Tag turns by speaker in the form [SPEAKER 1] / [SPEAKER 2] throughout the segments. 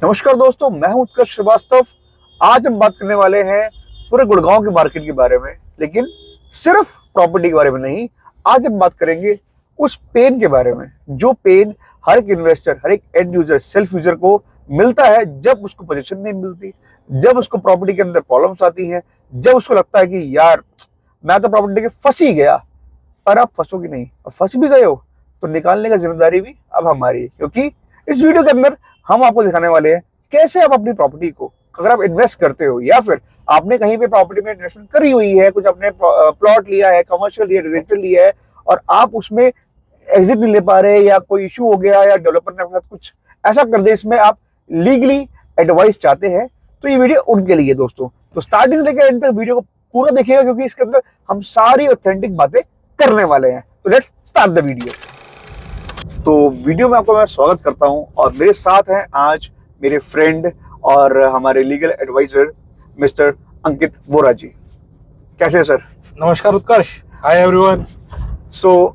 [SPEAKER 1] नमस्कार दोस्तों, मैं हूं उत्कर्ष श्रीवास्तव। आज हम बात करने वाले हैं पूरे गुड़गांव के मार्केट के बारे में, लेकिन सिर्फ प्रॉपर्टी के बारे में नहीं। आज हम बात करेंगे उस पेन के बारे में जो पेन हर एक इन्वेस्टर, हर एक एंड यूजर, सेल्फ यूजर को मिलता है जब उसको पोजीशन नहीं मिलती, जब उसको प्रॉपर्टी के अंदर प्रॉब्लम्स आती हैं, जब उसको लगता है कि यार मैं तो प्रॉपर्टी के फंस ही गया। पर आप फंसोगे नहीं, और फंस भी गए हो तो निकालने की जिम्मेदारी भी अब हमारी है, क्योंकि इस वीडियो के अंदर हम आपको दिखाने वाले हैं कैसे आप अपनी प्रॉपर्टी को, अगर आप इन्वेस्ट करते हो या फिर आपने कहीं पे प्रॉपर्टी में इन्वेस्टमेंट करी हुई है, कुछ अपने प्लॉट लिया है, कमर्शियल लिया, रेजिडेंशियल लिया है, और आप उसमें एग्जिट नहीं ले पा रहे या कोई इशू हो गया या डेवलपर ने आपके साथ कुछ ऐसा कर दे, इसमें आप लीगली एडवाइस चाहते हैं, तो ये वीडियो उनके लिए दोस्तों। तो स्टार्टिंग से लेकर एंड तक वीडियो को पूरा देखिएगा, क्योंकि इसके अंदर हम सारी ऑथेंटिक बातें करने वाले हैं। तो लेट्स स्टार्ट द वीडियो। तो वीडियो में आपको मैं स्वागत करता हूं, और मेरे साथ हैं आज मेरे फ्रेंड और हमारे लीगल एडवाइजर मिस्टर अंकित वोरा जी। कैसे हैं सर?
[SPEAKER 2] नमस्कार उत्कर्ष, हाय एवरीवन।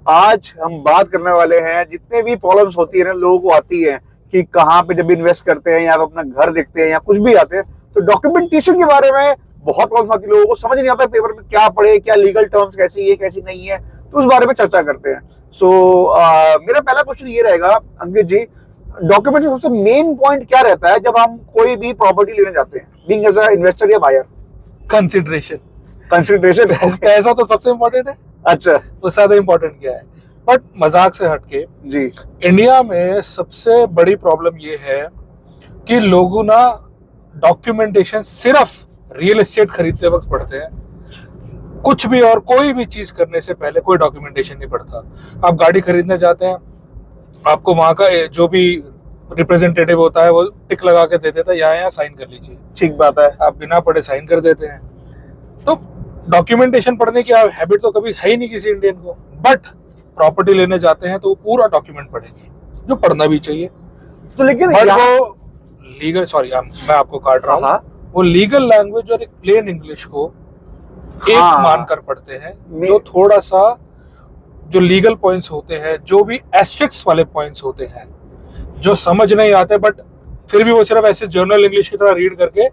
[SPEAKER 1] आज हम बात करने वाले हैं जितने भी प्रॉब्लम्स होती है ना, लोगों को आती है कि कहाँ पे जब इन्वेस्ट करते हैं या अपना घर देखते हैं या कुछ भी आते हैं, तो डॉक्यूमेंटेशन के बारे में बहुत प्रॉब्लम आती है। लोगों को समझ नहीं आता पेपर में क्या पढ़े, क्या लीगल टर्म्स कैसी है कैसी नहीं है, तो उस बारे में चर्चा करते हैं। मेरा पहला क्वेश्चन ये रहेगा अंकित जी, डॉक्यूमेंट सबसे मेन पॉइंट क्या रहता है जब हम कोई भी प्रॉपर्टी लेने जाते हैं, बीइंग एज अ इन्वेस्टर या बायर?
[SPEAKER 2] कंसिडरेशन।
[SPEAKER 1] पैसा
[SPEAKER 2] तो सबसे इम्पोर्टेंट है।
[SPEAKER 1] अच्छा,
[SPEAKER 2] उससे ज्यादा इम्पोर्टेंट क्या है? बट मजाक से हटके
[SPEAKER 1] जी,
[SPEAKER 2] इंडिया में सबसे बड़ी प्रॉब्लम ये है कि लोगों ना डॉक्यूमेंटेशन सिर्फ रियल एस्टेट खरीदते वक्त पढ़ते हैं। कुछ भी और कोई भी चीज करने से पहले कोई डॉक्यूमेंटेशन नहीं पड़ता। आप गाड़ी खरीदने जाते हैं, आपको वहां का जो भी रिप्रेजेंटेटिव होता है वो टिक लगा के दे देता है, यहाँ साइन कर लीजिए।
[SPEAKER 1] ठीक बात है।
[SPEAKER 2] आप बिना पढ़े साइन कर देते हैं। तो डॉक्यूमेंटेशन पढ़ने की हैबिट तो कभी है ही नहीं किसी इंडियन को। बट प्रॉपर्टी लेने जाते हैं तो वो पूरा डॉक्यूमेंट पढ़ेंगे, जो पढ़ना भी चाहिए।
[SPEAKER 1] तो लेकिन
[SPEAKER 2] वो लीगल, सॉरी मैं आपको काट रहा हूँ, वो लीगल लैंग्वेज और एक प्लेन इंग्लिश को एक मानकर पढ़ते हैं, जो थोड़ा सा जो लीगल पॉइंट्स होते हैं, जो भी एस्टेरिस्क वाले पॉइंट्स होते हैं, जो समझ नहीं आते, बट फिर भी वो सिर्फ ऐसे जर्नल इंग्लिश की तरह रीड करके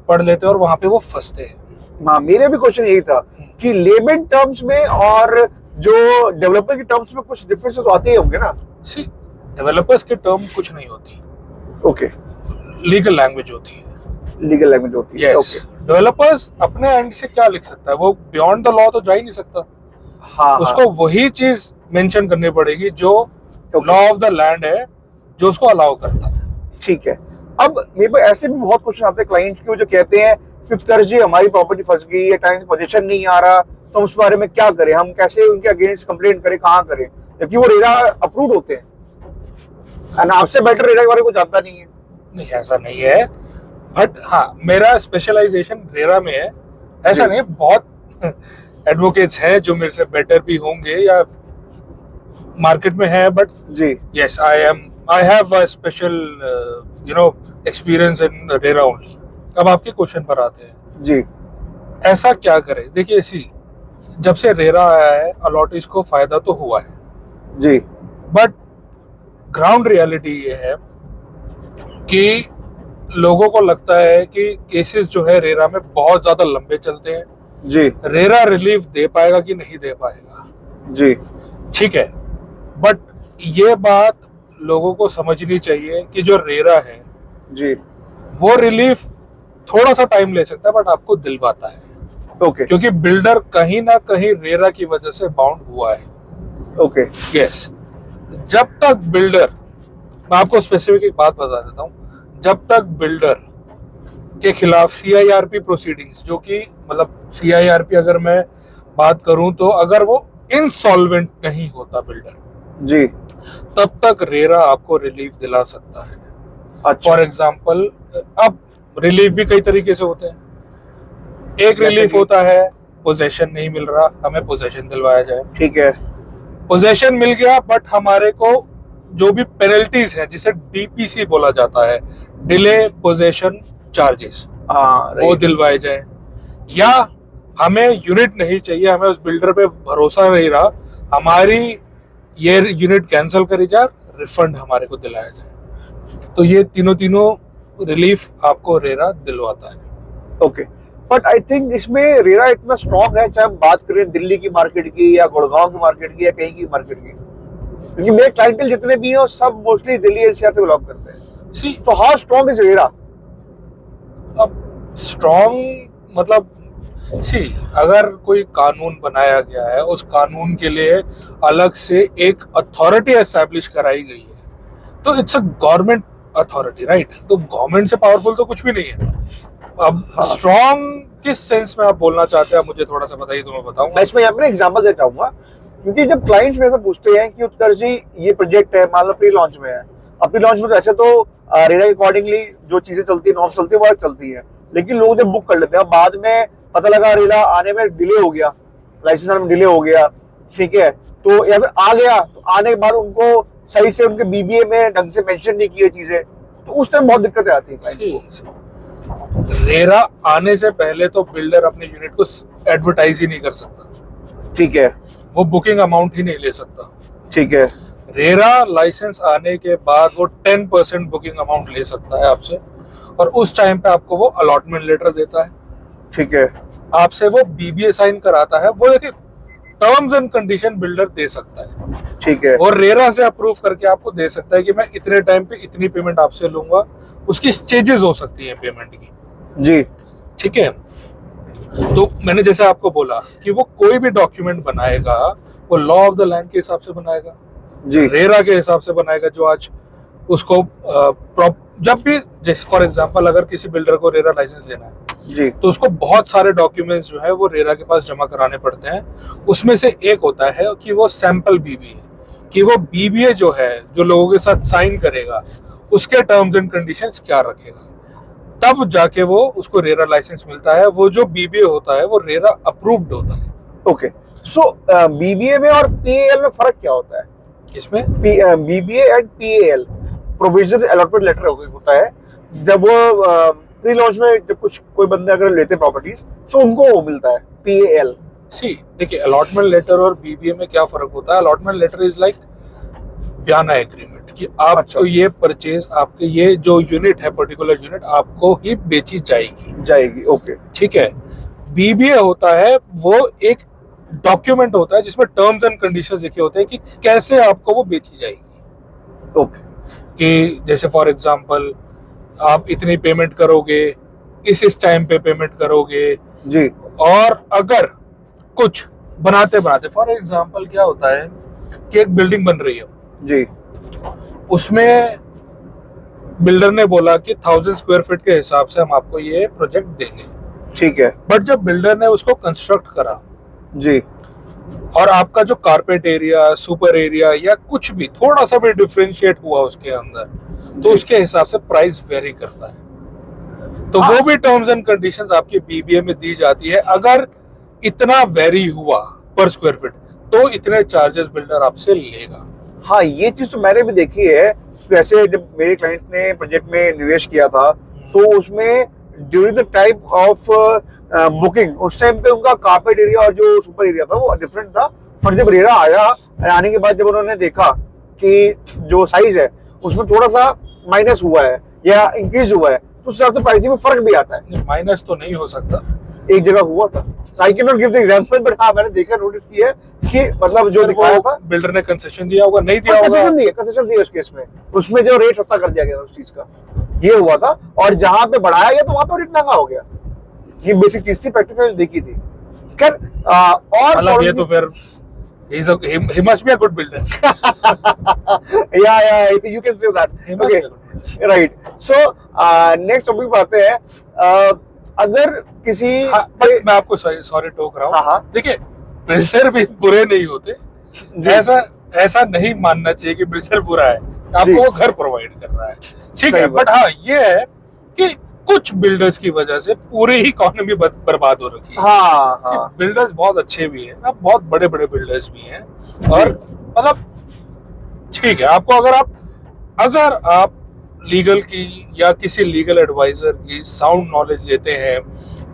[SPEAKER 2] पढ़ लेते हैं और वहां पे वो फंसते हैं।
[SPEAKER 1] हाँ, मेरा भी क्वेश्चन यही था कि लेमन टर्म्स में और जो डेवलपर के टर्म्स में कुछ डिफरेंसेस आते ही होंगे ना?
[SPEAKER 2] सी, डेवलपर्स के टर्म कुछ नहीं होती।
[SPEAKER 1] ओके,
[SPEAKER 2] लीगल लैंग्वेज होती है।
[SPEAKER 1] लीगल लैंग्वेज होती है।
[SPEAKER 2] ओके, डेवलपर्स अपने एंड से क्या लिख सकता है? वो बियॉन्ड द लॉ तो जा ही नहीं सकता।
[SPEAKER 1] हाँ,
[SPEAKER 2] उसको वही चीज मेंशन करनी पड़ेगी जो लॉ ऑफ द लैंड है, जो उसको अलाउ करता है।
[SPEAKER 1] ठीक है। अब मेरे पास ऐसे भी बहुत क्वेश्चन आते हैं क्लाइंट्स के, जो कहते हैं कि उत्कर्ष जी हमारी प्रॉपर्टी फंस गई है, टाइम से पोजीशन नहीं आ रहा, तो हम उस बारे में क्या करें, हम कैसे उनके अगेंस्ट कंप्लेंट करें, कहाँ करें, जबकि वो रेरा अप्रूव्ड होते हैं। एंड आपसे बेटर रेरा के बारे में कुछ जानता नहीं है।
[SPEAKER 2] नहीं, ऐसा नहीं है। बट हाँ, मेरा स्पेशलाइजेशन रेरा में है, ऐसा नहीं। बहुत एडवोकेट्स हैं जो मेरे से बेटर भी होंगे या मार्केट में है, बट
[SPEAKER 1] जी,
[SPEAKER 2] yes, I have a special experience in RERA only. अब आपके क्वेश्चन पर आते हैं
[SPEAKER 1] जी।
[SPEAKER 2] ऐसा क्या करें? देखिए, इसी जब से रेरा आया है, अलॉटीज को फायदा तो हुआ है
[SPEAKER 1] जी,
[SPEAKER 2] बट ग्राउंड रियलिटी ये है कि लोगों को लगता है कि केसेस जो है रेरा में बहुत ज्यादा लंबे चलते हैं
[SPEAKER 1] जी,
[SPEAKER 2] रेरा रिलीफ दे पाएगा कि नहीं दे पाएगा।
[SPEAKER 1] जी,
[SPEAKER 2] ठीक है, बट ये बात लोगों को समझनी चाहिए कि जो रेरा है
[SPEAKER 1] जी,
[SPEAKER 2] वो रिलीफ थोड़ा सा टाइम ले सकता है, बट आपको दिलवाता है।
[SPEAKER 1] ओके,
[SPEAKER 2] क्योंकि बिल्डर कहीं ना कहीं रेरा की वजह से बाउंड हुआ है।
[SPEAKER 1] ओके,
[SPEAKER 2] यस, जब तक बिल्डर, मैं आपको स्पेसिफिक एक बात बता देता हूँ, जब तक बिल्डर के खिलाफ CIRP प्रोसीडिंग्स, जो कि मतलब CIRP अगर मैं बात करूं तो अगर वो इंसॉल्वेंट नहीं होता बिल्डर
[SPEAKER 1] जी,
[SPEAKER 2] तब तक रेरा आपको रिलीफ दिला सकता है।
[SPEAKER 1] अच्छा,
[SPEAKER 2] फॉर एग्जाम्पल, अब रिलीफ भी कई तरीके से होते हैं। एक रिलीफ होता है पोजेशन नहीं मिल रहा, हमें पोजेशन दिलवाया जाए।
[SPEAKER 1] ठीक है,
[SPEAKER 2] पोजेशन मिल गया, बट हमारे को जो भी पेनल्टीज है, जिसे DPC बोला जाता है, डिले पोजेशन चार्जेस, वो दिलवाए जाए। या हमें यूनिट नहीं चाहिए, हमें उस बिल्डर पे भरोसा नहीं रहा, हमारी ये यूनिट कैंसिल करी जाए, रिफंड हमारे को दिलाया जाए। तो ये तीनों रिलीफ आपको रेरा दिलवाता है।
[SPEAKER 1] ओके, बट आई थिंक इसमें रेरा इतना स्ट्रॉन्ग है, चाहे हम बात करें दिल्ली की मार्केट की या गुड़गांव की मार्केट की या कहीं की मार्केट की, क्योंकि मेरे क्लाइंटल जितने भी हैं वो सब मोस्टली दिल्ली एनसीआर से बिलोंग करते हैं।
[SPEAKER 2] सी
[SPEAKER 1] तो हाउ स्ट्रॉन्ग इज रेरा?
[SPEAKER 2] अब स्ट्रॉन्ग मतलब सी अगर कोई कानून बनाया गया है, उस कानून के लिए अलग से एक अथॉरिटी एस्टैब्लिश कराई गई है, तो it's a government authority, right? तो गवर्नमेंट से पावरफुल तो कुछ भी नहीं है। अब स्ट्रॉन्ग किस सेंस में आप बोलना चाहते हैं, मुझे थोड़ा सा बताइए तो मैं बताऊंगा।
[SPEAKER 1] मैं इसमें यहाँ पे एग्जांपल देना चाहूंगा, क्योंकि जब क्लाइंट्स मेरे से पूछते हैं कि उत्कर्ष जी ये प्रोजेक्ट है, मान लो प्री लॉन्च में है, अब प्री लॉन्च में तो ऐसे तो रेरा के अकॉर्डिंगली जो चीजें चलती है, नॉर्म्स चलती है, वो चलती है, लेकिन लोग जब बुक कर लेते हैं बाद में पता लगा रेरा आने में डिले हो गया, लाइसेंस आने में डिले हो गया, ठीक है, तो या फिर आ गया तो आने के बाद उनको सही से उनके बीबीए में ढंग से मेंशन नहीं की चीजें, तो उस टाइम बहुत दिक्कतें आती है।
[SPEAKER 2] रेरा आने से पहले तो बिल्डर अपने यूनिट को एडवर्टाइज ही नहीं कर सकता,
[SPEAKER 1] ठीक है,
[SPEAKER 2] वो बुकिंग अमाउंट ही नहीं ले सकता,
[SPEAKER 1] ठीक है।
[SPEAKER 2] रेरा लाइसेंस आने के बाद वो 10% बुकिंग अमाउंट ले सकता है आपसे, और उस टाइम पे आपको वो अलॉटमेंट लेटर देता है,
[SPEAKER 1] ठीक है,
[SPEAKER 2] आपसे वो बीबीए साइन कराता है, वो देखिए टर्म्स एंड कंडीशन बिल्डर दे सकता है,
[SPEAKER 1] ठीक है,
[SPEAKER 2] और रेरा से अप्रूव करके आपको दे सकता है कि मैं इतने टाइम पे इतनी पेमेंट आपसे लूंगा। उसकी स्टेजेस हो सकती है पेमेंट की,
[SPEAKER 1] जी,
[SPEAKER 2] ठीक है। तो मैंने जैसे आपको बोला कि वो कोई भी डॉक्यूमेंट बनाएगा वो लॉ ऑफ द लैंड के हिसाब से बनाएगा,
[SPEAKER 1] जी,
[SPEAKER 2] रेरा के हिसाब से बनाएगा, जो आज उसको जब भी जैसे फॉर एग्जांपल अगर किसी बिल्डर को रेरा लाइसेंस लेना है
[SPEAKER 1] जी,
[SPEAKER 2] तो उसको बहुत सारे डॉक्यूमेंट्स जो है वो रेरा के पास जमा कराने पड़ते हैं। उसमें से एक होता है कि वो सैंपल बीबीए, कि वो बीबीए जो है जो लोगों के साथ साइन करेगा उसके टर्म्स एंड कंडीशंस क्या रखेगा, तब जाके वो उसको रेरा लाइसेंस मिलता है। वो जो बीबीए होता है वो रेरा अप्रूव्ड होता है।
[SPEAKER 1] ओके, सो बीबीए में और पीएएल में फर्क क्या होता है?
[SPEAKER 2] इसमें
[SPEAKER 1] BBA and PAL provision allotment letter होता है, जब वो प्री लॉन्च में जब कुछ कोई बंदे अगर लेते हैं प्रॉपर्टीज तो उनको वो मिलता है पीएएल।
[SPEAKER 2] सी देखिए, अलॉटमेंट लेटर और बीबीए में क्या फर्क होता है। अलॉटमेंट लेटर इज लाइक बयाना एग्रीमेंट कि आपको
[SPEAKER 1] अच्छा।
[SPEAKER 2] ये परचेज, आपके ये जो यूनिट है पर्टिकुलर यूनिट आपको ही बेची जाएगी,
[SPEAKER 1] ओके,
[SPEAKER 2] ठीक है। बीबीए होता है वो एक डॉक्यूमेंट होता है जिसमें टर्म्स एंड कंडीशंस लिखे होते हैं कि कैसे आपको वो बेची जाएगी,
[SPEAKER 1] ओके,
[SPEAKER 2] कि जैसे फॉर एग्जांपल आप इतनी पेमेंट करोगे, इस टाइम पे पेमेंट करोगे
[SPEAKER 1] जी,
[SPEAKER 2] और अगर कुछ बनाते बनाते फॉर एग्जांपल क्या होता है कि एक बिल्डिंग बन रही है
[SPEAKER 1] जी,
[SPEAKER 2] उसमें बिल्डर ने बोला कि 1000 स्क्वायर फीट के हिसाब से हम आपको ये प्रोजेक्ट देंगे,
[SPEAKER 1] ठीक है,
[SPEAKER 2] बट जब बिल्डर ने उसको कंस्ट्रक्ट करा
[SPEAKER 1] जी,
[SPEAKER 2] और आपका जो कारपेट एरिया, सुपर एरिया या कुछ भी थोड़ा सा भी डिफरेंशिएट हुआ उसके अंदर, तो उसके हिसाब से प्राइस वेरी करता है। तो वो भी टर्म्स एंड कंडीशंस आपके बीबीए में दी जाती है। अगर इतना वेरी हुआ पर स्क्वायर फीट तो इतने चार्जेस बिल्डर आपसे लेगा।
[SPEAKER 1] हाँ, ये चीज तो मैंने भी देखी है। वैसे जब मेरे क्लाइंट ने प्रोजेक्ट में निवेश किया था तो उसमें during the type of booking उस टाइम पे उनका कारपेट एरिया और जो सुपर एरिया था वो डिफरेंट था, पर जब रेरा आया, आने के बाद जब उन्होंने देखा कि जो साइज है उसमें थोड़ा सा माइनस हुआ है या इंक्रीज हुआ है तो उस हिसाब से प्राइसिंग में फर्क भी आता है।
[SPEAKER 2] माइनस तो नहीं हो सकता,
[SPEAKER 1] एक जगह हुआ था, I can not give the example, but हाँ मैंने देखा, नोटिस किया है कि मतलब जो दिखाया था
[SPEAKER 2] बिल्डर ने कंसेशन दिया होगा, नहीं दिया होगा,
[SPEAKER 1] कंसेशन दिया उस केस में, उसमें जो रेट सस्ता कर दिया गया उस चीज का, ये हुआ था। और जहां पे बढ़ाया गया तो वहां पे रेट महंगा हो गया। ये बेसिक चीज थी, प्रैक्टिकल देखी थी। खैर और
[SPEAKER 2] ये तो फिर he must be a good builder.
[SPEAKER 1] yeah, you can say that. Okay, right. So next topic पे आते हैं। अगर किसी
[SPEAKER 2] मैं आपको सॉरी टोक रहा हूँ।
[SPEAKER 1] हाँ,
[SPEAKER 2] देखिए, बिल्डर भी बुरे नहीं होते, ऐसा नहीं मानना चाहिए कि बिल्डर बुरा है, आपको वो घर प्रोवाइड कर रहा है, ठीक है। बट हाँ, ये है कि कुछ बिल्डर्स की वजह से पूरी ही इकोनॉमी बर्बाद हो रखी है।
[SPEAKER 1] हाँ।
[SPEAKER 2] बिल्डर्स बहुत अच्छे भी हैं, अब बहुत बड़े बड़े बिल्डर्स भी हैं, और मतलब ठीक है, आपको अगर आप लीगल की या किसी लीगल एडवाइजर की साउंड नॉलेज लेते हैं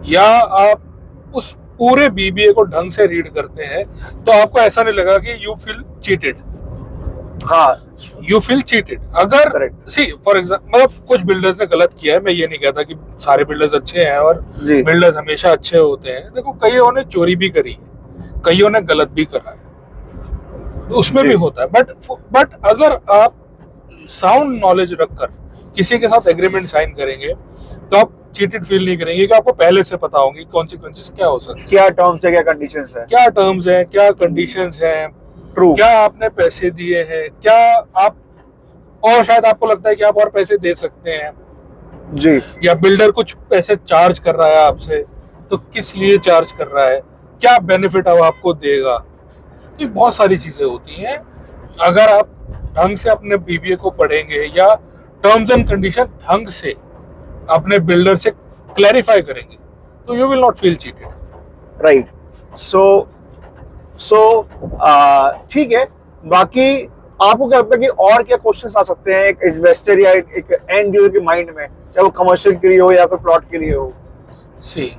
[SPEAKER 2] या आप उस पूरे बीबीए को ढंग से रीड करते हैं तो आपको ऐसा नहीं लगा कि यू फील चीटेड।
[SPEAKER 1] हाँ
[SPEAKER 2] यू फील चीटेड। अगर
[SPEAKER 1] Correct.
[SPEAKER 2] सी फॉर एग्जाम्पल मतलब कुछ बिल्डर्स ने गलत किया है, मैं ये नहीं कहता कि सारे बिल्डर्स अच्छे हैं और
[SPEAKER 1] जी
[SPEAKER 2] बिल्डर्स हमेशा अच्छे होते हैं। देखो कईयों ने चोरी भी करी है, कईयों ने गलत भी करा है, तो उसमें
[SPEAKER 1] जी।
[SPEAKER 2] भी होता है। बट अगर आप साउंड नॉलेज रखकर किसी के साथ एग्रीमेंट साइन करेंगे तो आप चीटेड फील नहीं करेंगे, कि आपको पहले से पता होंगे कॉन्सिक्वेंसेस क्या हो सकते हैं,
[SPEAKER 1] क्या टर्म्स है, क्या कंडीशंस है।
[SPEAKER 2] क्या टर्म्स हैं, क्या कंडीशंस हैं,
[SPEAKER 1] ट्रू।
[SPEAKER 2] क्या आपने पैसे दिए हैं, क्या आप, और शायद आपको लगता है कि आप और पैसे दे सकते हैं,
[SPEAKER 1] जी
[SPEAKER 2] या बिल्डर कुछ पैसे चार्ज कर रहा है आपसे, तो किस लिए चार्ज कर रहा है, क्या बेनिफिट अब आपको देगा। तो ये बहुत सारी चीजें होती हैं। अगर आप ढंग से अपने बीबीए को पढ़ेंगे या टर्म्स एंड कंडीशन ढंग से अपने बिल्डर से क्लैरिफाई करेंगे, तो you will not feel cheated.
[SPEAKER 1] Right. So ठीक है। बाकी आपको क्या लगता है कि और क्या क्वेश्चंस आ सकते हैं एक इन्वेस्टर या एक एंड यूजर के माइंड में, चाहे वो कमर्शियल के लिए हो या फिर प्लॉट के लिए हो।
[SPEAKER 2] सी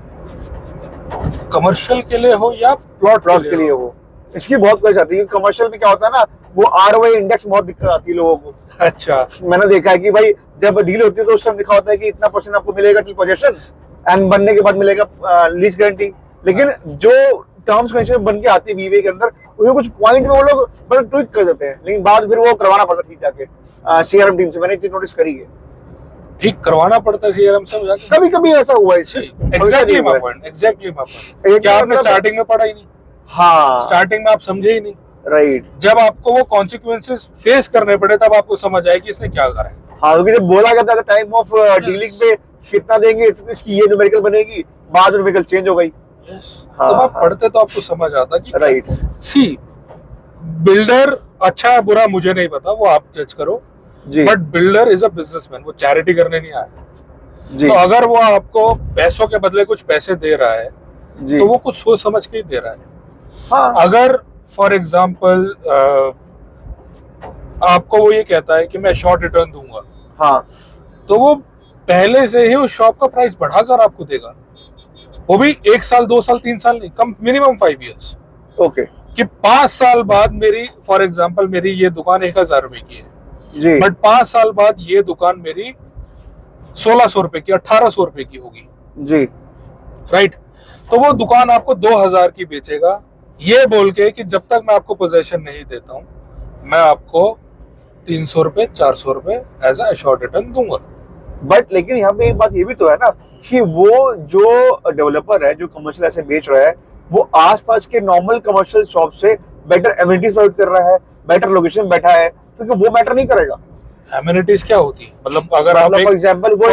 [SPEAKER 2] कमर्शियल के लिए हो या प्लॉट
[SPEAKER 1] के लिए हो, इसकी बहुत क्वेश्चन आती है। कमर्शियल में क्या होता है ना, वो आरओआई इंडेक्स बहुत दिक्कत आती है लोगों को।
[SPEAKER 2] अच्छा,
[SPEAKER 1] मैंने देखा है कि भाई जब डील होती है तो उस टाइम लिखा होता है कि इतना % आपको मिलेगा टिल पोजेशन एंड बनने के बाद मिलेगा लीज गारंटी। लेकिन जो टर्म्स कंडीशन बन के आती है बीवे के अंदर, उसमें कुछ पॉइंट में वो लोग बड़ा ट्विक कर देते हैं, लेकिन बाद फिर वो करवाना पड़ता है ठीक जाके सीआरएम टीम से। मैंने इतनी नोटिस करी है,
[SPEAKER 2] ठीक करवाना पड़ता है सीआरएम से जाके।
[SPEAKER 1] कभी कभी ऐसा हुआ है।
[SPEAKER 2] Exactly my point. क्या आपने स्टार्टिंग में पढ़ा ही नहीं?
[SPEAKER 1] हाँ
[SPEAKER 2] स्टार्टिंग में आप समझे ही नहीं।
[SPEAKER 1] राइट।
[SPEAKER 2] जब आपको वो कॉन्सिक्वेंसेस फेस करने पड़े तब आपको समझ आए कि इसने क्या करा है।
[SPEAKER 1] हाँ, क्योंकि जब बोला गया था टाइम ऑफ डीलिंग पे कितना देंगे, इसकी ये न्यूमेरिकल बनेगी, बाद में न्यूमेरिकल चेंज हो गई।
[SPEAKER 2] हाँ, जब आप पढ़ते तो आपको समझ आता कि
[SPEAKER 1] राइट।
[SPEAKER 2] सी बिल्डर अच्छा है बुरा मुझे नहीं पता, वो आप जज करो, but builder is a businessman, वो चैरिटी करने नहीं आया जी। तो अगर वो आपको पैसों के बदले कुछ पैसे दे रहा है जी। तो वो कुछ सोच समझ के ही दे रहा है। हाँ। अगर फॉर एग्जाम्पल आपको वो ये कहता है कि मैं शॉर्ट रिटर्न दूंगा, हाँ, तो वो पहले से ही उस शॉप का प्राइस बढ़ाकर आपको देगा, वो भी 1 साल 2 साल 3 साल नहीं, कम मिनिमम 5 years। ओके, कि 5 साल बाद मेरी फॉर एग्जाम्पल मेरी ये दुकान 1000 रुपए की है जी, बट 5 साल बाद ये दुकान मेरी 1600 रुपए की 1800 रुपए की होगी जी, राइट। तो वो दुकान आपको 2000 की बेचेगा, ये बोल के कि जब तक मैं आपको पोजेशन नहीं देता हूं मैं आपको 300 रुपए 400 रुपए एज अ शॉर्ट रिटर्न दूंगा। बट लेकिन यहाँ पे एक बात ये भी तो है ना कि वो जो डेवलपर है जो कमर्शियल ऐसे बेच रहा है, वो आसपास के नॉर्मल कमर्शियल शॉप से बेटर एमिनिटीज प्रोवाइड कर रहा है, बेटर लोकेशन बैठा है, क्योंकि वो मैटर नहीं करेगा। एमिनिटीज क्या होती है? मतलब अगर आप फॉर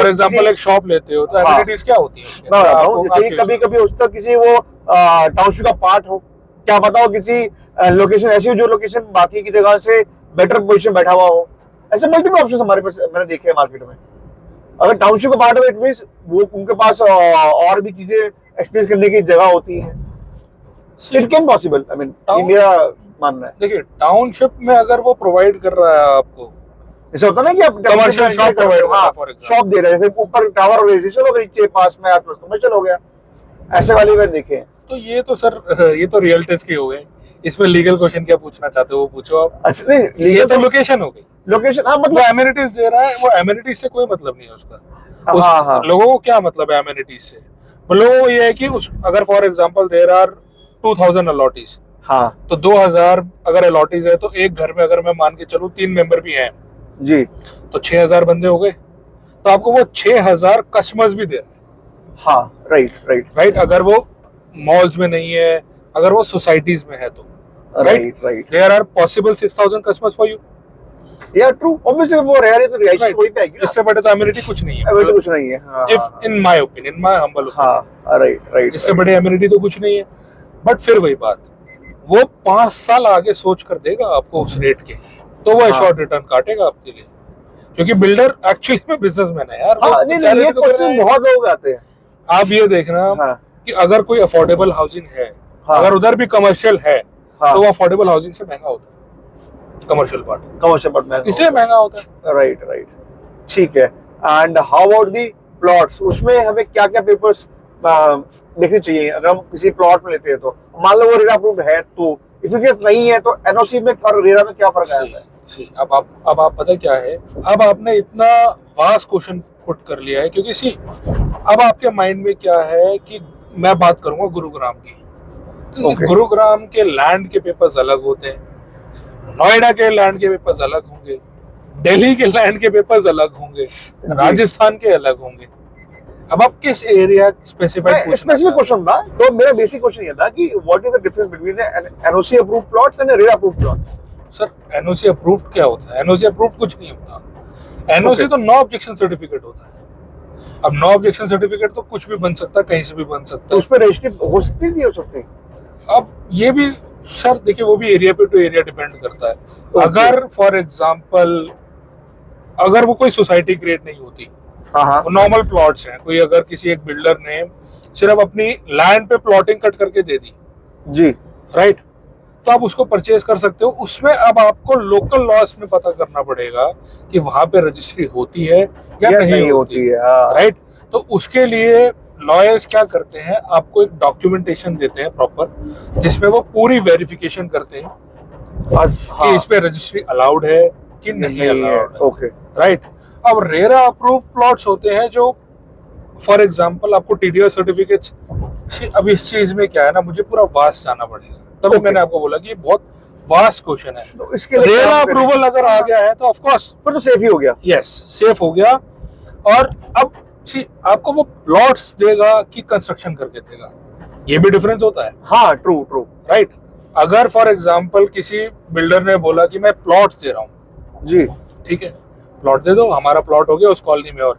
[SPEAKER 2] एग्जांपल एक शॉप लेते हो तो एमिनिटीज क्या होती है? मैं बताता हूं, जैसे कभी कभी उस तक किसी वो टाउनशिप का पार्ट हो, क्या पता हो किसी लोकेशन ऐसी हो जो लोकेशन बाकी की जगह से बेटर पोजीशन बैठा हुआ हो, ऐसे मल्टीपल ऑप्शंस हमारे पास मैंने देखे हैं मार्केट में। अगर टाउनशिप का पार्ट हो इट मींस वो उनके पास और भी चीजें एक्सपीरियंस करने की जगह होती है। It can possible, I mean ये मेरा मानना है। देखिए टाउनशिप में अगर वो प्रोवाइड कर रहा है आपको, ऐसा होता है ना कि आप कमर्शियल शॉप प्रोवाइड कर रहा है, शॉप दे रहे हैं, फिर ऊपर टावर ऑर्गेनाइजेशन हो, नीचे पास में आसपास कमर्शियल हो गया, ऐसे वाले मैंने देखे हैं। तो ये तो सर ये तो रियल टेस्ट के हो गए, इसमें लीगल क्वेश्चन क्या पूछना चाहते हो वो पूछो आप। अच्छा नहीं, ये तो लोकेशन हो गई, लोकेशन हाँ, मतलब एमिनिटीज दे रहा है, वो एमिनिटीज से कोई मतलब नहीं है उसका। हाँ, हाँ। लोगों को क्या मतलब है एमिनिटीज से? लोगों को ये है कि उस अगर for example there are 2000 allottees, हाँ, तो 2000 अगर अलॉटीज है तो एक घर में अगर मैं मान के चलूं 3 मेंबर भी हैं जी, तो 6000 बंदे हो गए, तो आपको वो 6000 कस्टमर्स भी दे रहा है। हाँ, राइट। अगर वो मॉल्स में नहीं है, अगर वो सोसाइटीज में है तो right there are possible 6000 customers for you. या ट्रू, ऑब्वियसली वो रेयर है तो रिहाइश कोई पे आएगी, इससे बड़े तो एमिनिटी कुछ नहीं है, एमिनिटी कुछ नहीं है। हां, if in my opinion, my humble opinion, हां, राइट, इससे बड़े एमिनिटी तो कुछ नहीं है। बट फिर वही बात, वो 5 साल आगे सोच कर देगा आपको उस रेट के, तो वो शॉर्ट रिटर्न काटेगा आपके लिए, क्योंकि बिल्डर एक्चुअली में बिजनेसमैन है यार। हाँ, नहीं, ये क्वेश्चन बहुत लोग आते हैं। आप ये देखना कि अगर कोई अफोर्डेबल हाउसिंग है, अगर उधर भी कमर्शियल है, तो वो अफोर्डेबल हाउसिंग से महंगा होता है। कमर्शियल पार्ट महंगा, इससे महंगा होता है। राइट, ठीक है। And how about the plots, उसमें हमें क्या क्या पेपर्स देखने चाहिए अगर हम किसी प्लॉट में लेते हैं? तो मान लो वो रेरा अप्रूव्ड है, तो इफ केस नहीं है तो एनओसी में और रेरा में क्या फर्क आता है? सी अब आप पता क्या है, अब आपने इतना वास्ट क्वेश्चन पुट कर लिया है, क्योंकि सी अब आपके माइंड में क्या है कि मैं बात करूंगा गुरुग्राम की, तो
[SPEAKER 1] Okay.
[SPEAKER 2] गुरुग्राम के लैंड के पेपर्स अलग होते हैं, नोएडा के लैंड के पेपर्स अलग होंगे, दिल्ली के लैंड के पेपर्स अलग होंगे, राजस्थान के अलग होंगे। अब आप किस एरिया स्पेसिफिक
[SPEAKER 1] स्पेसिफिक क्वेश्चन था, तो मेरा बेसिक क्वेश्चन ये था कि what is the difference between the NOC approved plots and RERA approved plots?
[SPEAKER 2] Sir NOC approved क्या होता है? एनओसी अप्रूव्ड कुछ नहीं होता। एनओसी तो नो ऑब्जेक्शन सर्टिफिकेट होता है। अब नो ऑब्जेक्शन सर्टिफिकेट तो कुछ भी बन सकता है, कहीं से भी बन सकता
[SPEAKER 1] तो
[SPEAKER 2] है।
[SPEAKER 1] उस पर रजिस्ट्री हो सकती है, नहीं हो सकती?
[SPEAKER 2] अब ये भी सर देखिए, वो भी एरिया पे टू एरिया डिपेंड करता है। अगर फॉर एग्जांपल अगर वो कोई सोसाइटी क्रिएट नहीं होती,
[SPEAKER 1] हाँ,
[SPEAKER 2] वो नॉर्मल प्लॉट्स हैं, कोई अगर किसी एक बिल्डर ने सिर्फ अपनी लैंड पे प्लॉटिंग कट करके दे दी,
[SPEAKER 1] जी,
[SPEAKER 2] राइट, तो आप उसको परचेज कर सकते हो। उसमें अब आपको लोकल लॉस में पता करना पड़ेगा कि वहां पे रजिस्ट्री होती है या नहीं होती है, राइट। तो उसके लिए लॉयर्स क्या करते हैं, आपको एक डॉक्यूमेंटेशन देते हैं प्रॉपर, जिसमें वो पूरी वेरिफिकेशन करते हैं कि इस पे रजिस्ट्री अलाउड है कि नहीं अलाउड है,
[SPEAKER 1] ओके,
[SPEAKER 2] राइट। अब रेरा अप्रूव प्लॉट्स होते हैं जो फॉर एग्जांपल आपको टीडीओ सर्टिफिकेट्स, अब इस चीज में क्या है ना, मुझे पूरा वास्ट जाना पड़ेगा, तभी मैंने आपको बोला कि ये बहुत वास्ट क्वेश्चन है।
[SPEAKER 1] तो इसके लिए
[SPEAKER 2] रेरा अप्रूवल अगर आ गया है तो ऑफ कोर्स
[SPEAKER 1] फिर तो सेफ ही हो गया।
[SPEAKER 2] यस, सेफ हो गया। और अब सी आपको वो प्लॉट्स देगा कि कंस्ट्रक्शन करके देगा, ये भी डिफरेंस होता है।
[SPEAKER 1] हाँ, ट्रू,
[SPEAKER 2] राइट। अगर फॉर एग्जांपल किसी बिल्डर ने बोला कि मैं प्लॉट्स दे रहा हूँ,
[SPEAKER 1] जी,
[SPEAKER 2] ठीक है, प्लॉट दे दो, हमारा प्लॉट हो गया उस कॉलोनी में, और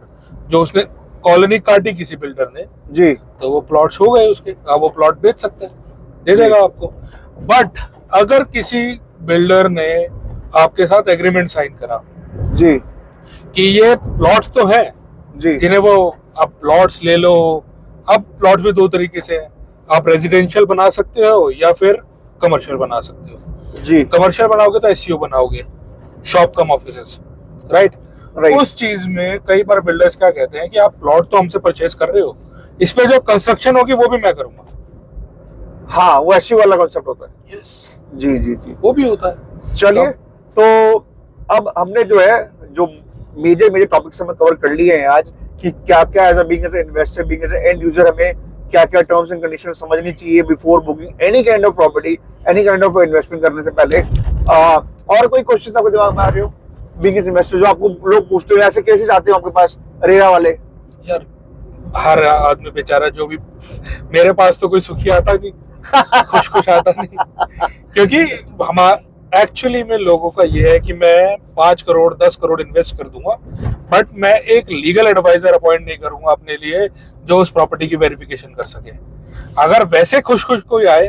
[SPEAKER 2] जो उसने कॉलोनी काटी किसी बिल्डर ने,
[SPEAKER 1] जी,
[SPEAKER 2] तो वो प्लॉट्स हो गए उसके, अब वो प्लॉट बेच सकते हैं, दे देगा आपको। बट अगर किसी बिल्डर ने आपके साथ एग्रीमेंट साइन करा
[SPEAKER 1] जी,
[SPEAKER 2] कि ये प्लॉट्स तो है
[SPEAKER 1] जी,
[SPEAKER 2] जिन्हें वो आप प्लॉट्स ले लो, अब प्लॉट भी दो तरीके से है, आप रेजिडेंशियल बना सकते हो या फिर कमर्शियल बना सकते हो।
[SPEAKER 1] जी,
[SPEAKER 2] कमर्शियल बनाओगे तो एससीओ बनाओगे, शॉप कम ऑफिसेस, राइट। उस चीज में कई बार बिल्डर्स क्या कहते हैं कि आप प्लॉट तो हमसे परचेज कर रहे हो, इस पे जो कंस्ट्रक्शन होगी वो भी मैं करूंगा।
[SPEAKER 1] हाँ, वो एससी वाला कॉन्सेप्ट होता है।
[SPEAKER 2] यस,
[SPEAKER 1] जी, जी, जी,
[SPEAKER 2] वो भी होता है।
[SPEAKER 1] चलिए, तो अब हमने जो है जो मेजर टॉपिक्स हमें कवर कर लिए हैं आज, कि क्या क्या as a investor, being as end user, हमें क्या क्या टर्म्स एंड कंडीशन समझनी चाहिए before booking any kind of property, any kind of investment करने से पहले। और कोई क्वेश्चन आपके दिमाग में आ रहे हो बीइंग एज इन्वेस्टर, जो आपको लोग पूछते हो, ऐसे केसेस आते हो आपके पास रेरा वाले?
[SPEAKER 2] यार हर आदमी बेचारा, जो भी, मेरे पास तो कोई सुखी आता नहीं, खुश आता नहीं, क्योंकि हम एक्चुअली में लोगों का ये है कि मैं 5 करोड़ 10 करोड़ इन्वेस्ट कर दूंगा, बट मैं एक लीगल एडवाइजर अपॉइंट नहीं करूंगा अपने लिए जो उस प्रॉपर्टी की वेरिफिकेशन कर सके। अगर वैसे खुश कोई आए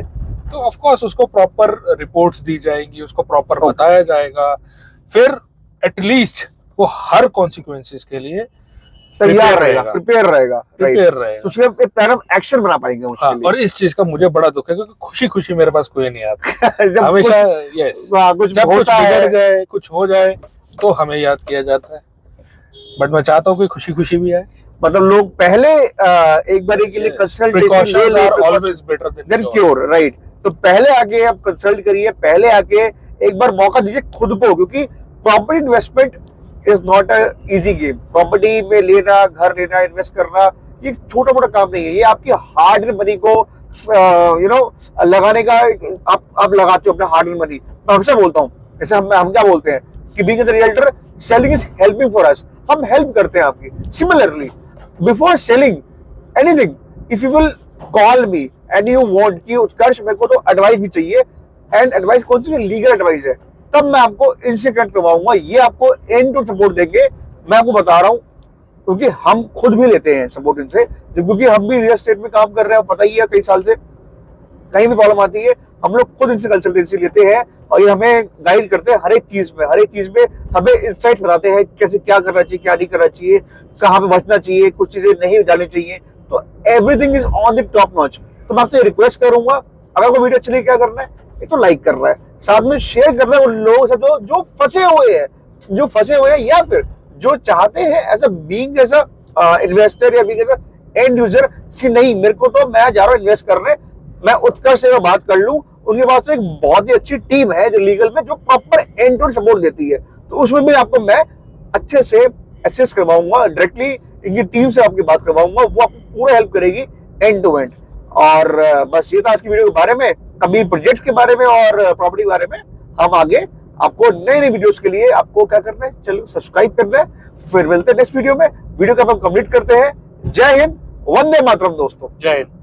[SPEAKER 2] तो ऑफ कोर्स उसको प्रॉपर रिपोर्ट्स दी जाएंगी, उसको प्रॉपर बताया जाएगा, फिर एटलीस्ट वो हर कॉन्सिक्वेंसेस के लिए
[SPEAKER 1] तैयार रहेगा, प्रिपेयर रहेगा,
[SPEAKER 2] तो
[SPEAKER 1] उसके एक प्लान ऑफ एक्शन बना पाएंगे उसके लिए।
[SPEAKER 2] और इस चीज का मुझे बड़ा दुख है क्योंकि खुशी खुशी मेरे पास कोई नहीं आता।
[SPEAKER 1] जब
[SPEAKER 2] हमेशा
[SPEAKER 1] कुछ
[SPEAKER 2] जब कुछ
[SPEAKER 1] होता
[SPEAKER 2] बिगड़
[SPEAKER 1] है,
[SPEAKER 2] जाए, कुछ हो जाए, तो हमें याद किया जाता है। बट मैं चाहता हूँ कि खुशी खुशी भी आए।
[SPEAKER 1] मतलब लोग पहले एक बार के लिए
[SPEAKER 2] Precautions are always better than
[SPEAKER 1] then
[SPEAKER 2] cure.
[SPEAKER 1] Cure, right. तो पहले आके आप कंसल्ट करिए, पहले आके एक बार मौका दीजिए खुद को, क्योंकि property investment is not a easy game. Property में लेना, घर लेना, इन्वेस्ट करना, ये छोटा मोटा काम नहीं है। ये आपकी हार्ड एंड मनी को लगाने का, आप लगाते हो अपने हार्ड एंड मनी। मैं हमेशा बोलता हूँ, जैसे हम क्या बोलते हैं कि being as a realtor, selling is helping for us, हम हेल्प करते हैं आपकी। Similarly, before selling anything, if you will call me and you want कि उत्कर्ष मेरे को तो एडवाइस भी चाहिए, एंड एडवाइस कौन सी? लीगल एडवाइस है, तब मैं आपको इनसे कनेक्ट करवाऊंगा। ये आपको एंड टू सपोर्ट देंगे, मैं आपको बता रहा हूँ, क्योंकि हम खुद भी लेते हैं सपोर्ट इनसे, क्योंकि हम भी रियल एस्टेट में काम कर रहे हैं, पता ही है कई साल से। कहीं भी प्रॉब्लम आती है हम लोग खुद इनसे कंसल्टेंसी लेते हैं, और ये हमें गाइड करते हैं हर एक चीज में हमें इंसाइट बताते हैं कैसे क्या करना चाहिए, क्या नहीं करना चाहिए, कहाँ पे बचना चाहिए, कुछ चीजें नहीं डालनी चाहिए। तो everything is on the top notch. तो मैं आपसे रिक्वेस्ट करूंगा, अगर आपको वीडियो अच्छी लगी, क्या करना है? एक तो लाइक करना है, साथ में शेयर करना है उन लोगों से जो फंसे हुए हैं, या फिर जो चाहते हैं as a being as a investor या being as a end user कि नहीं, मेरे को तो मैं जा रहा हूँ इन्वेस्ट करने, मैं उत्कर्ष से बात कर लूं, उनके पास तो एक बहुत ही अच्छी टीम है जो लीगल में जो proper end to end support देती है। तो उसमें भी आपको मैं अच्छे से असिस्ट करवाऊंगा, डायरेक्टली इनकी टीम से आपकी बात करवाऊंगा, वो आपको पूरा हेल्प करेगी एंड टू एंड। और बस ये था आज की वीडियो के बारे में, कभी प्रोजेक्ट्स के बारे में और प्रॉपर्टी के बारे में। हम आगे आपको नई नई वीडियोस के लिए आपको क्या करना है, चलो सब्सक्राइब करना है। फिर मिलते हैं नेक्स्ट वीडियो में। वीडियो को हम कंप्लीट करते हैं। जय हिंद, वंदे मातरम दोस्तों।
[SPEAKER 2] जय हिंद।